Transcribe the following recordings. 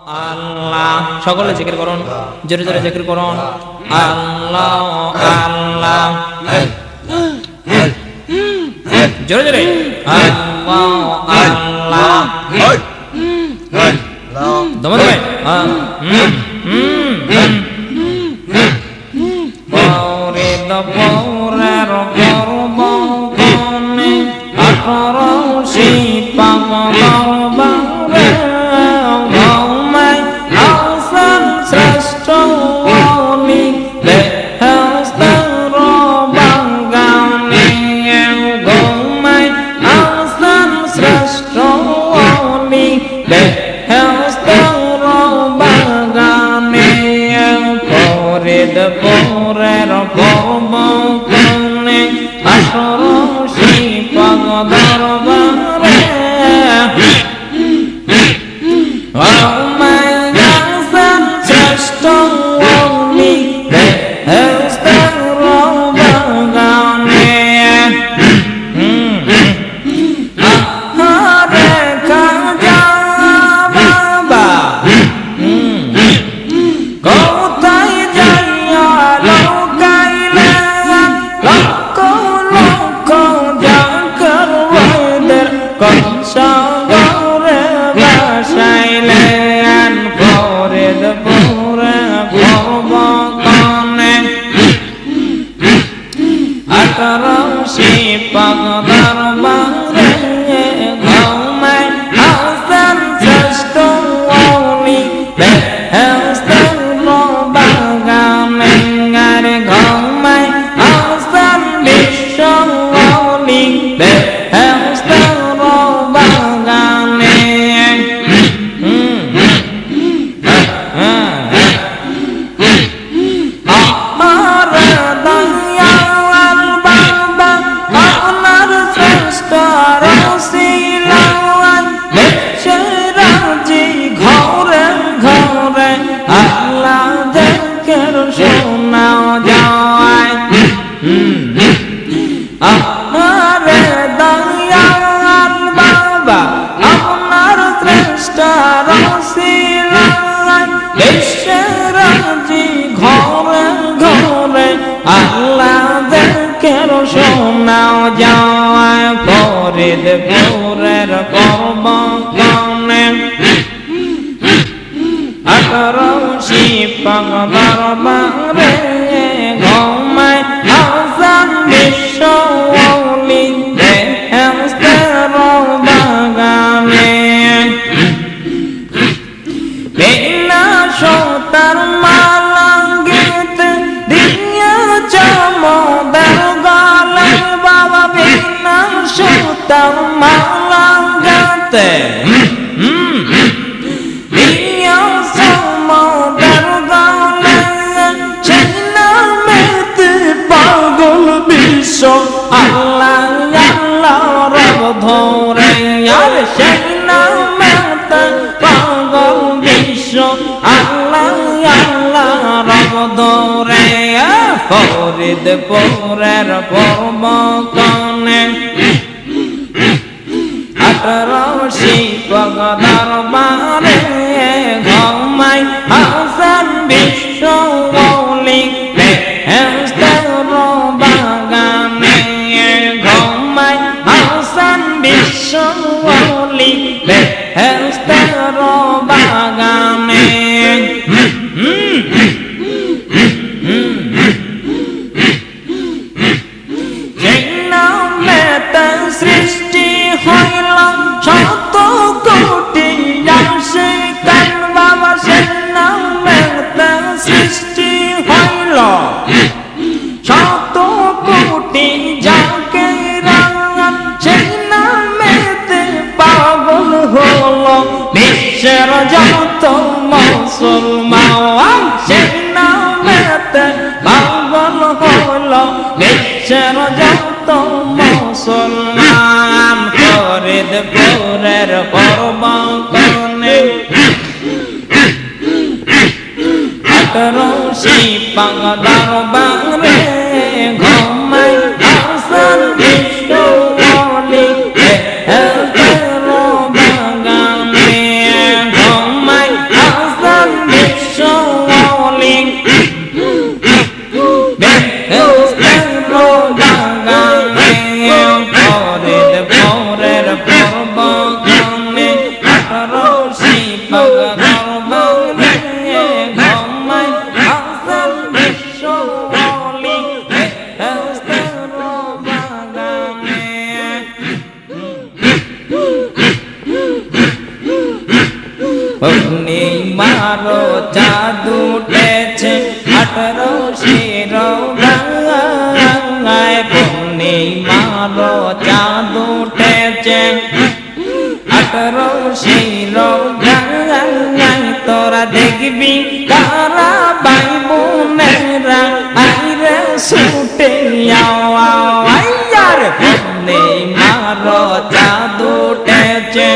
আল্লাহ। সকলে জিকির করুন, জোরে জোরে জিকির করুন। আল্লাহ আল্লাহ, জোরে জোরে আল্লাহ আল্লাহ, দমে দমে। পরে দপরের পর্ব কনে আঠারোশি পাগলবারে ঘুমাই আসান শ্রেষ্ঠ অলি বেহেশতের বাগানে। ঘুমাই আসান শ্রেষ্ঠ অলি বেহেশতের বাগানে। পরে দপরের পর্ব কনে আঠারোশি পাগলবারে ঘুমাই আসান শ্রেষ্ঠ অলি বেহেশতের বাগানে। আহারে খাজা বাবা কোথায় যাইয়া লুকাইলে লক্ষ লক্ষ জাগরদের কংসাগরে ভাসাইলেন। পরে দুপুরে ভবনে আঠারোশি পাগলবারে ঘুমাই আসান শ্রেষ্ঠ অলি বেহেশতের বাগানে। ঘুমাই আসান বিশ্ব অলি বেহেশতের বাগানে। আমার দয়াল বাবা আপনার শ্রেষ্ঠ রসিলাওয়াত বেশরাজি ঘরে ঘরে আল্লাহ জিকির শোনাও যায়। আমার দয়াল বাবা আপনার শ্রেষ্ঠ রসিলাওয়াত বেশরাজি ঘরে ঘরে আল্লাহ জিকির শোনাও যায়। ফরিদপুরের পর্ব কনে আঠারোশি পাগলবারে ঘুমাই আসান বিশ্ব অলি বেহেশতের বাগানে। বিনা সুতার মালা গেতে দিয়েছ মোদের গলে বাবা। বিনা সুতার মালা গেতে দিয়েছ মোদের গলে। সেই নামেতে পাগল বিশ্ব আল্লাহ আল্লাহ রব ধরে। আর সেই নামেতে পাগল বিশ্ব আল্লাহ আল্লাহ রব ধরে। ফরিদপুরের পর্ব কনে আঠারোশি পাগলবারে ঘুমাই আসান বিশ্ব অলি বেহেশতের বাগানে। ঘুমাই আসান বিশ্ব অলি বেহেশতের বাগানে। সেই নামেতে সৃষ্টি হইল শত কোটি আশিকান বাবা। সেই নামেতে সৃষ্টি হইল শত কোটি জাকিরান। সেই নামেতে পাগল হলো বিশ্বের যত মুসলমান। সেই নামেতে পাগল হলো বিশ্বের যত মুসলমান। ফরিদপুরের পর্ব কনে আঠারোশি পাগলবারে ঘুমাই আসান বিশ্ব অলি বেহেশতের বাগানে। ঘুমাই মারো জাদু উঠেছে 18 শিরোগায় বন্নি মারো জাদু উঠেছে 18 শিরোগায় তোরা দেখবি কারা ভাই বোনেরা আইরে ছুটে আয়ার বন্নি মারো জাদু উঠেছে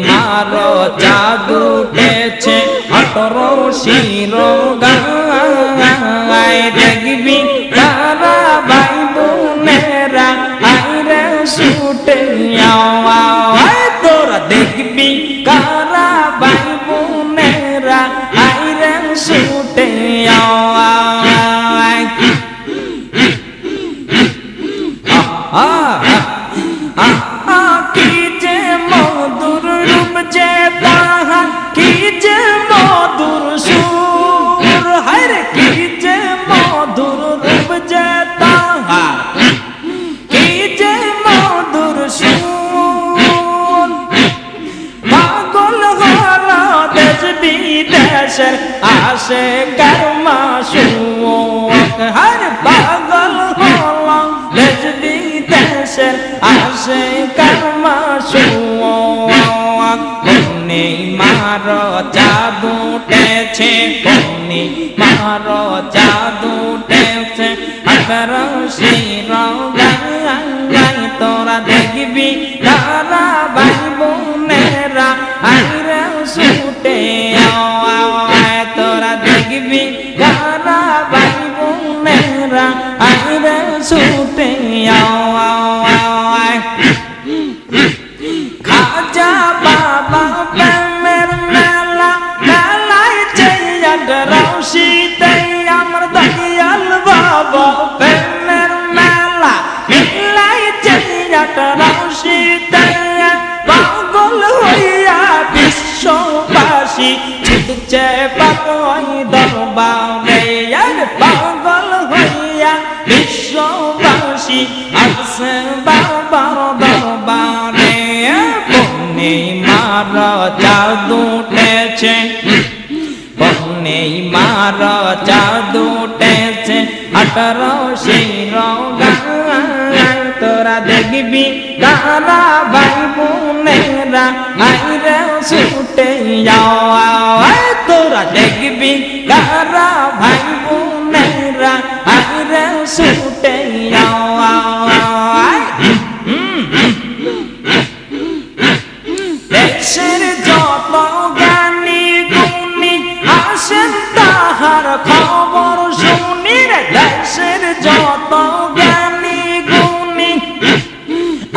মারো জাদু উঠেছে 18 শিরোগায় দেখবি তারা ভাই বোনেরা আইরে ছুটে তোরা দেখবি কারা ভাই বোনেরা আইরে ছুটে কি যে মধুর রূপ যে তাহা কি যে মধুর সুর হরে কি যে মধুর রূপ যে তাহা কি যে মধুর সুর পাগল হলো দেশ বিদেশের আসে কর্মা সুর হরে পাগল হলো দেশ বিদেশের আসে কর্মা বন্নি মারো জাদু উঠেছে বন্নি মারো জাদু উঠেছে 18 শিরোগায় তোরা দেখবি তারা ভাই বোনেরা আইরে ছুটে তোরা দেখবি তারা ভাই বোনেরা আইরে ছুটে খাজা বাবা প্রেমের মেলা মেলায় চেয়ার রশিদে আমার দয়াল বাবা প্রেমের মেলা মেলায় চেয়ার রশিদে পাগল হইয়া বিশ্ববাসী ছুটছে পাগল দরবারে পাগল হইয়া বিশ্ববাসী আসে বাবার দরবারে বন্নি মারো জাদু উঠেছে বন্নি মারো জাদু উঠেছে 18 শিরোগায় তোরা দেখবি কারা ভাই বোনেরা আইরে ছুটে তোরা দেখবি কারা ভাই বোনেরা আইরে ছুটে দেশের যত জ্ঞানী গুণী আসেন তাহার খবর শুনি রে দেশের যত জ্ঞানী গুণী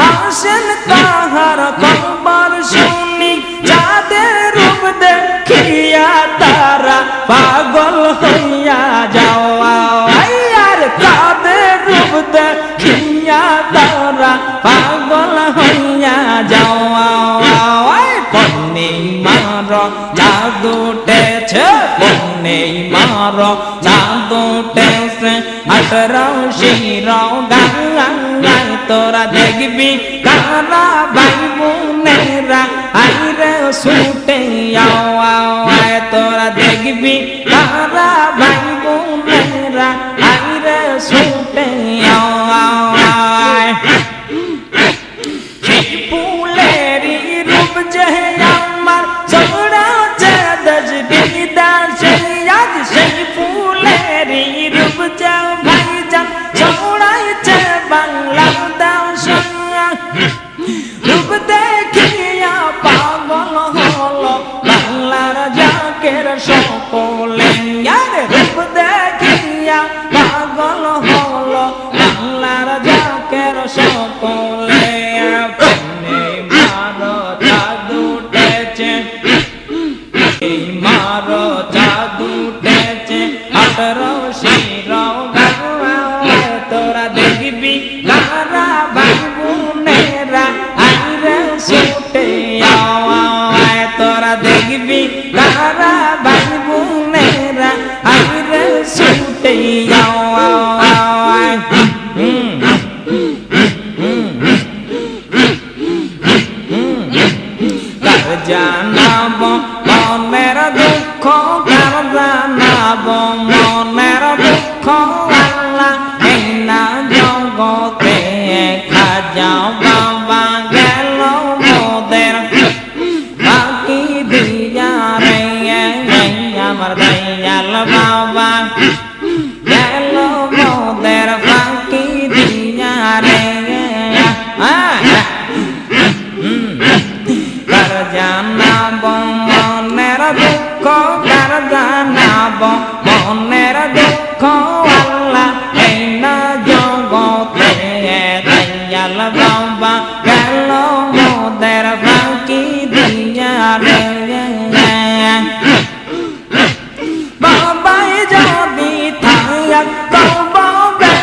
আসেন তাহার খবর শুনি যাদের রূপ দেখিয়া তারা পাগল হইয়া যাওয়া আর তাদের রূপ দেখিয়া তারা পাগল হইয়া যাওয়া বন্নি মারো জাদু উঠেছে বন্নি মারো জাদু উঠেছে 18 শিরোগায় তোরা দেখবি কারা ভাই বোনেরা আইরে ছুটে তোরা দেখবি কারা ভাই বোনেরা আইরে ছুটে ফুলেরি রূপ যে আমার ছড়াছে দেশ বিদেশে আজ সেই ফুলেরি রূপ যে ভাইজান ছড়াইছে বাংলাদেশে রূপ দেখিয়া পাগল হলো বাংলার জাকের সকলে রূপ দেখিয়া পাগল হলো বাংলার জাকের সকলে মারো জাদু উঠেছে মারো জাদু উঠেছে 18 শিরোগায় তোরা দেখবি কারা ভাই বোনেরা আইরে ছুটে দেখবি তারা ভাই বোনেরা আইরে ছুটে কার জানাব মনের দুঃখ, কার জানাব মনের দুঃখ, আল্লাহ এই না জগতে খাজাও বাবা গেল মোদের বাকি দিয়া রে, আমার দয়াল বাবা গেল মোদের বাকি দিয়া রে। কার জানাব মনের দুঃখ, কার জানাব মনের দুঃখ, আল্লাহ এই না জগতে দয়াল বাবা গেল মোদের বাকি দিয়া রে। বাবাই যদি থাক তবে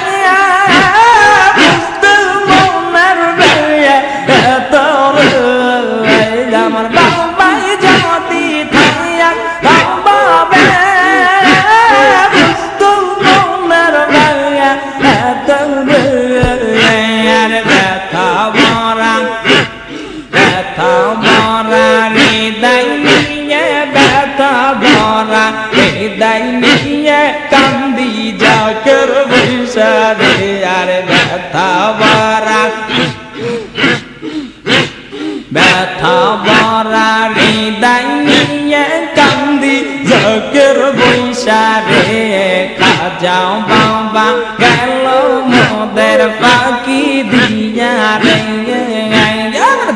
বুঝতে মনের আমার বাবাই যদি থাক তবে বুঝতে মনের ব্যথা ভরা, ব্যথা ভরা হৃদয় নিয়ে, ব্যথা ভরা হৃদয় নিয়ে কান্দি জাকের বৈশারে, আর ব্যথা ভরা, ব্যথা ভরা হৃদয় নিয়ে কান্দি জাকের বৈশারে। খাজাও বাবা গেল মোদের বাকি দিয়া রে,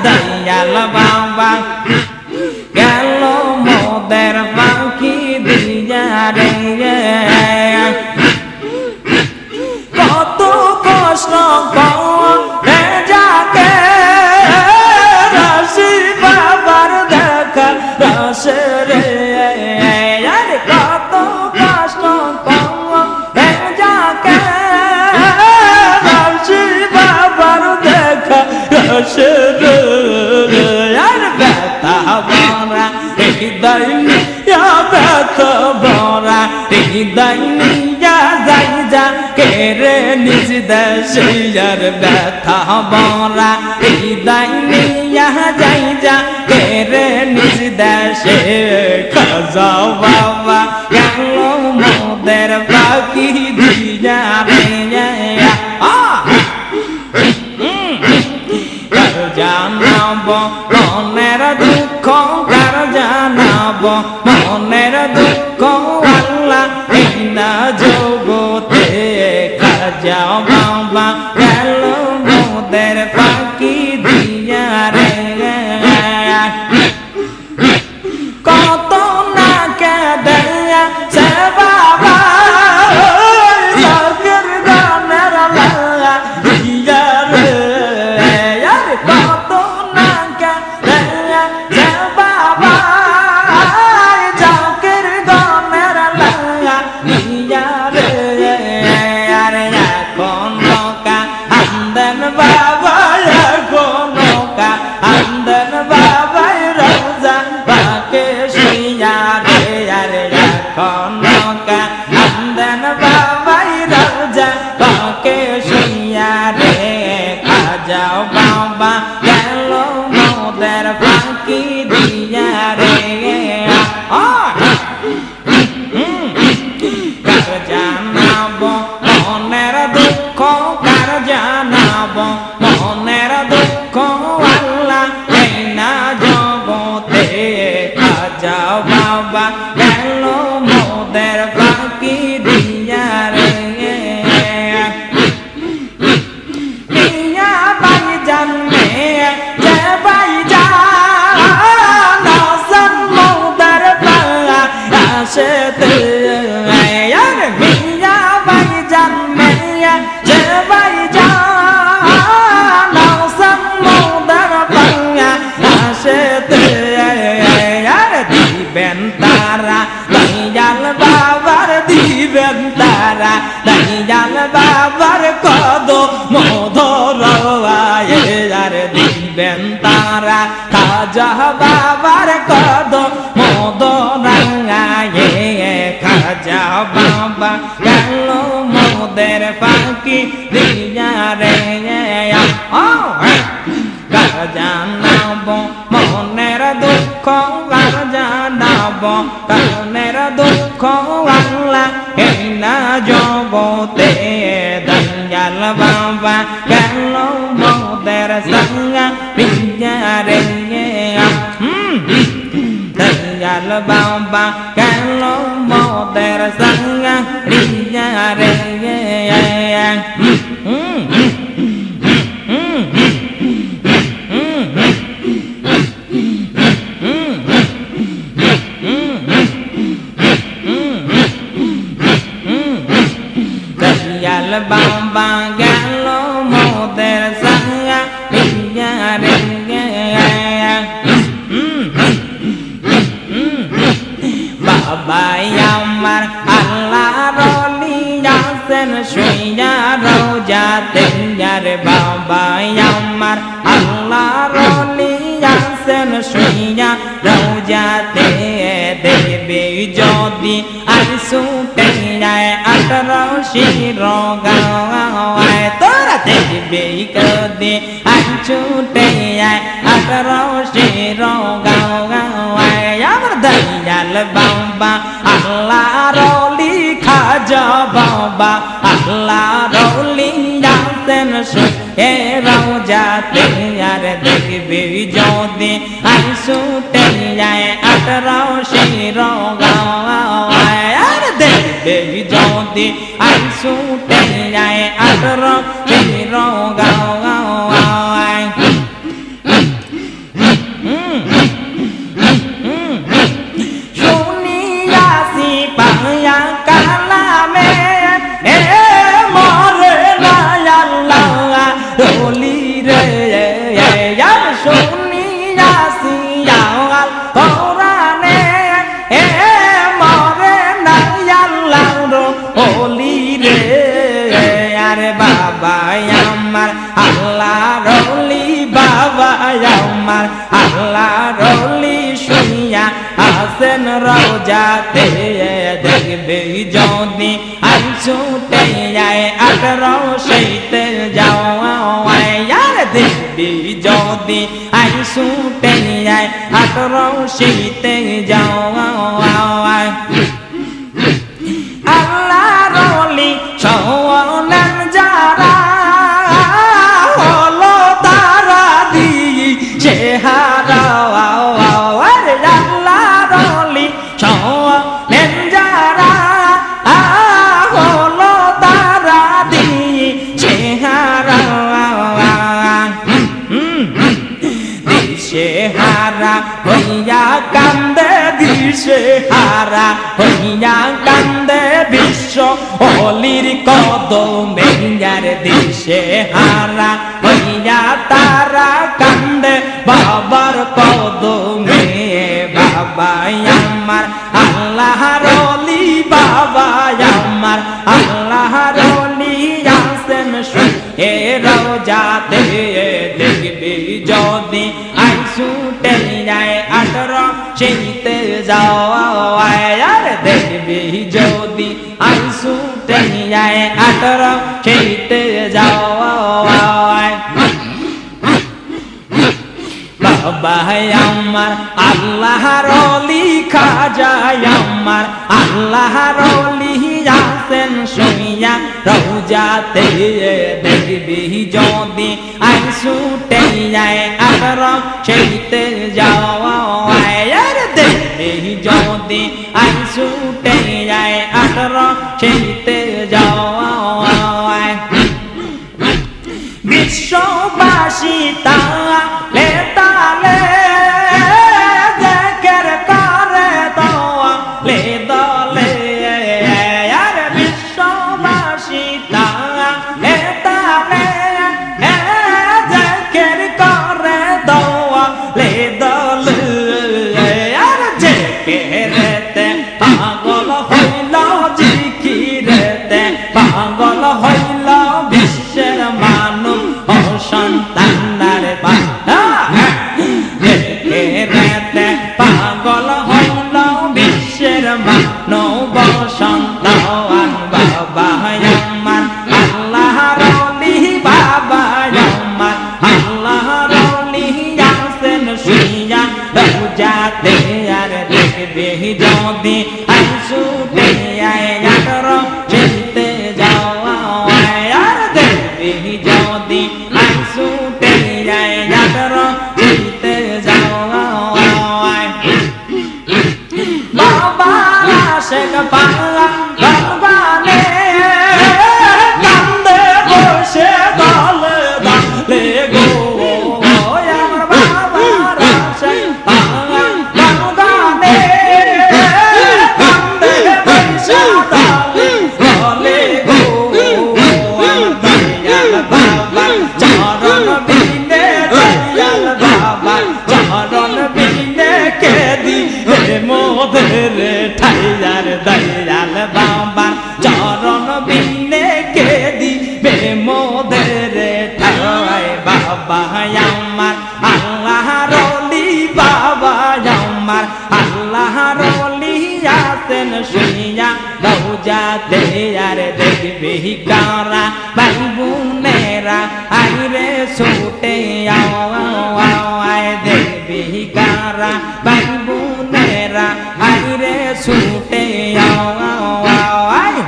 দয়াল বাবা গেল মোদের বাকি দিয়া রে। কত কষ্ট করে যাকে রাশি বাবার দেখা রাশে রে, কত কষ্ট করে যাকে রাশি বাবার দেখা রাশে রে, ব্যথা ভরা হৃদয় নিয়া, ব্যথা ভরা হৃদয় নিয়া যাই যা কেরে নিজ দেশে, আর ব্যথা ভরা হৃদয় নিয়া যাই যা কেরে নিজ দেশে। খাজাও বাবা গেল মোদের বাকি দিয়া রে। কার জানাব মনের দুঃখ, কার জানাব মনের দুঃখ, আল্লাহ এই না জগতে খাজাও বাবা গেল মোদের বাকি দিয়া রে। কত না কেঁদে সে বাবা জাকের গানের লাগা দিয়া রে, কত না কেঁদে সে বাবা জাকের গানের লাগা দিয়া রে। আরে এখনো কান্দেন বাবা, এখনো কান্দেন বাবা রোজা পাকে শুইয়া রে, আরে এখনো কান্দেন বাবা রোজা পাকে শুইয়া রে। খাজাও বাবা গেল মোদের বাকি দিয়া রে। কার জানাব মনের দুঃখ, কার জানাব মনের দুঃখ, আল্লাহ এই না জগতে খাজাও বাবা গেল মোদের বাকি দিয়া রে। মিয়া ভাই জানে যে ভাই জান মোদের আসতে, মিয়া ভাই জানে যে ভাই জান মোদের আসতে, দিবেন তারা দয়াল বাবার, দিবেন তারা দয়াল বাবার কদম ধরায়, আর দিবেন তারা খাজা বাবার কদম কি রে কার জানাব মনের দুঃখ কার জানাব কানের দুঃখ আল্লাহ এই না জগতে দয়াল বাবা গেল মোদের সঙ্গে রে দয়াল বাবা গেল মোদের সঙ্গে রে দয়াল বাবা গেল মোদের সঙ্গে রে বাবাই আমার আল্লাহর ওলি আছেন শুইয়া রওজাতে রে বাবাই আমার আল্লাহর ওলি আছেন শুইয়া রওজাতে দেখবে যদি আর ছুটে যায় 18 শির গাওয়ায় তোরা দেখবে যদি আর ছুটে যায় 18 শির গাওয়ায় আমার দয়াল বাবা আল্লাহর ওলি খাজা বাবা আল্লাহর ওলি আছেন শুয়ে রওজাতে আর দেখবে যদি আর ছুটে যায় 18 শির গাওয়ায় আর দেখবে যদি আর ছুটে যায় 18 শির গাওয়ায় শুনিয়াছি পায়া কালামে মরে না আল্লাহ ওলি রে শুনিয়াছি আল কোরআনে মরে না আল্লাহ ওলি রে আরে বাবা আমার আল্লাহর ওলি বাবা আমার আল্লাহর ওলি শুনিয়া আছেন রওজাতে দেখবে যদি আর ছুটে যায় 18 শীতে যাওয়ায় আর দেখবে যদি আর ছুটে যায় 18 শীতে যাওয়ায় আল্লাহর ওলি সোনার যারা হলো তারা দিয়ে চেহারা আল্লাহর ওলি সোনার যারা হলো তারা দিয়ে চেহারা দিশে হারা হইয়া কান্দে দিশে হারা হইয়া কান্দে বিশ্ব অলির কদমে আর দিশে হারা হইয়া তারা কান্দে বাবার কদমে বাবা আমার আল্লাহর ওলি বাবা আমার আল্লাহর ওলি আছেন শুয়ে রওজাতে দেখবে যদি আই ছুটে যায় 18 শীতে যাওয়ায় আর দেখবে যদি আই ছুটে যায় 18 শীতে যাওয়ায় বাবা আমার আল্লাহর ওলি খাজা আমার আল্লাহর ওলি আছেন শুইয়া রওজাতে দেখবি যদি আই ছুটে যায় 18 শীতে যাওয়ায় আর দেখবি যদি আই ছুটে যায় 18 শীতে যাওয়ায় বিশ্ববাসী তালে তালে জিকির করে দলে দলে আর বিশ্ববাসী তালে তালে জিকির করে দলে দলে আর জিকিরেতে পাগল হইল জিকিরেতে পাগল হইল বিশ্বের মানুষ সন্তানার জিকিরেতে পাগল হইল বিশ্বের মানব সন্তান বাবা আমার আল্লাহর রোজাতে আর দেখবে যদি আইসুটে আয়ার চিনতে যাওয়া আর দেখবে যদি আইসুটে আয়ার চিনতে যাওয়া বাবা শেখ বাংলা বাবানে কান্দে বসে দলে দলে গো আমার বাবা শেখ বাংলা বাবানে কান্দে বসে দলে দলে গো আমার দয়াল বাবা চরণ বিনে দয়াল বাবা চরণ বিনে কে দিবে মোদের ঠাইয়ার দয়াল বাবা চরণ বিনে কে দিবে মোদের ঠাই বাবা আমার আল্লাহর ওলি বাবা আমার আল্লাহর ওলি আছেন শুনিয়া রোজাতে আর দেখবি কারা ভাই বোনেরা আইরে ছুটে আয় দেখবি কারা ভাই বোনেরা আইরে ছুটে আয়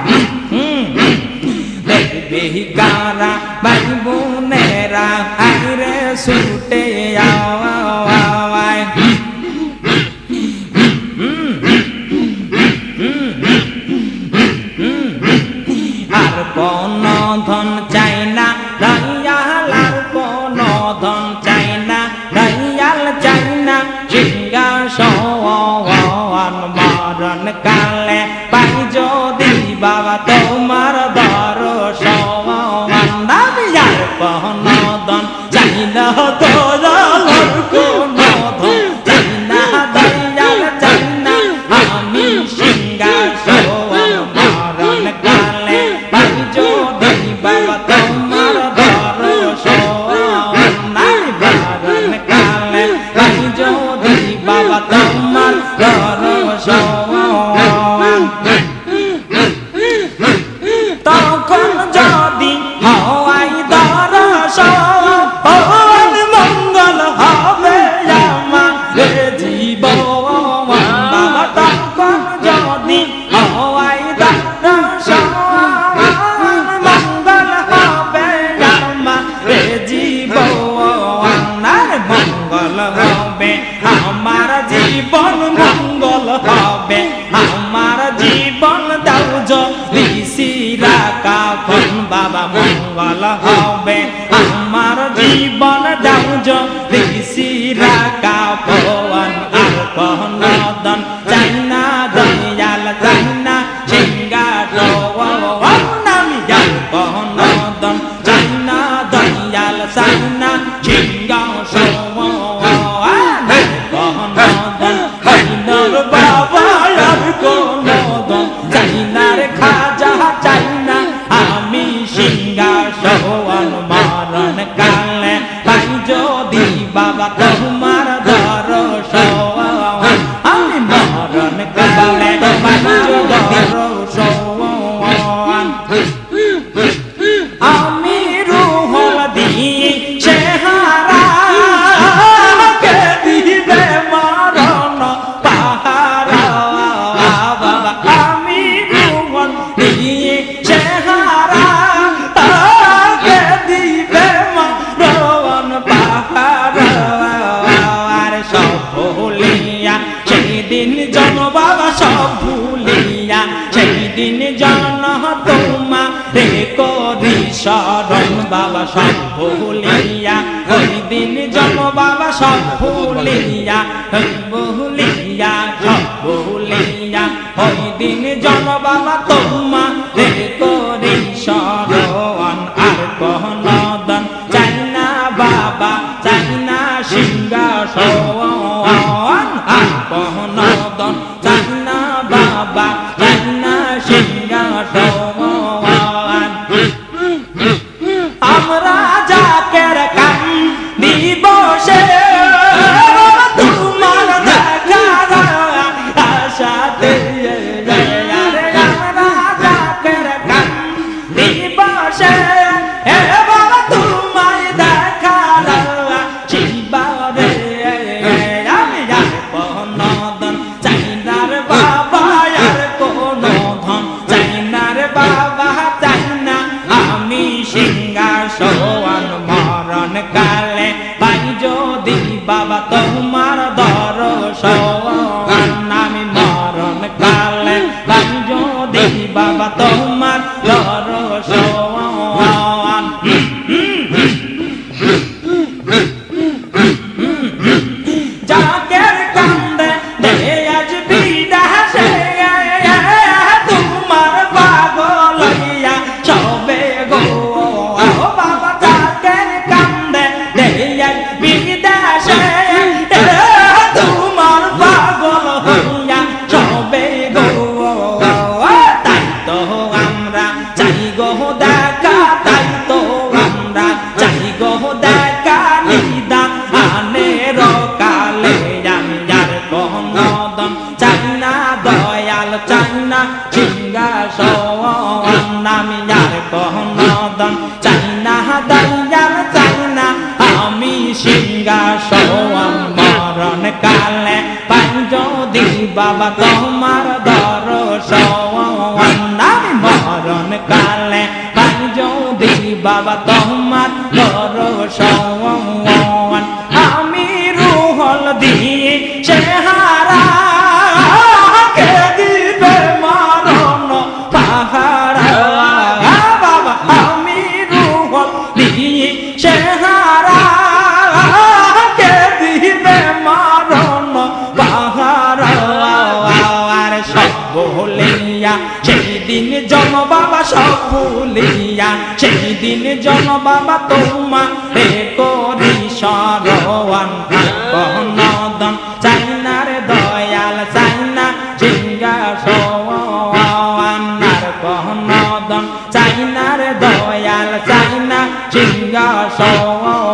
দেখবি কারা ভাই বোনেরা আইরে ছুটে আয় আর কোন ধন চাই না দয়াল আর কোন ধন চাই না দয়াল চাই না সিংহাসন মরণ কালে পাই যদি বাবা তোমার দর্শন আমি আর কোন ধন চাই না দয়াল আর কোন ধন চাই না দয়াল চাই না আমি সিংহাসন মরণ কালে পাই যদি বাবা তোমার দর্শন আমি মরণ কালে পাই যদি বাবা তোমার দর্শন তখন যদি হওয়াই দর্শন মঙ্গল হবে আমার জীবন বাবা তখন যদি হওয়াই দর্শন মঙ্গল হবে আমার জীবন মঙ্গল হবে আমার জীবন মঙ্গল হবে আমার জীবন দাও যদি সিরা কাফন বাবা মঙ্গল হবে আমার জীবন দাও যদি সিরা কাফন আর কোন দন চাই না দয়াল চাই না সিংহাসন আমি আর কোন দন চাই না দয়াল চাই না সিংহাসন বাবা আর কোন দন চাই না রে খাজা চাই না আমি সিংহাসন মরণ কালে পাই যদি বাবা তোমার দর্শন আমি মরণ কালে পাই যদি দর্শন আমি রুহল দিয়ে চেহারা কে দিবে মরণ পাহারা বাবা আমি রুহল দিয়ে চেহারা কে দিবে মরণ পাহারা আর সব ভুলিয়া সেদিন জন বাবা সব ভুলিয়া সেদিন জন তোমা রে করি শরণ বাবা সব ভুলিয়া ওই দিন জন বাবা সব ভুলিয়া ভুলিয়া সব ভুলিয়া ওই দিন জন বাবা তোমা রে করি শরণ আর কোন দন চাই না বাবা চাই না সিংহাসন আর কোন দন চাই না বাবা চাই না সিংহাসন আমরা যাকের কাম দিবসে তোমার দেখার আশাতে আমরা যাকের কাম দিবসে যদি বাবা তোমার দর্শন আমি মরণ কালে পাই যদি বাবা তোমার দর্শন আমি রুহল দিয়ে চেহারা কে দিবে মরণ পাহারা বাবা আমি রুহল দিয়ে চেহারা কে দিবে মরণ পাহারা আর সব বলিয়া সেই দিন জন বাবা সব ভুলিয়া সেই দিন জন বাবা তোমারে করি স্মরণ নদন চাইনার দয়াল চাইনা সিংহাসন নদন চাইনার দয়াল চাইনা সিংহাসন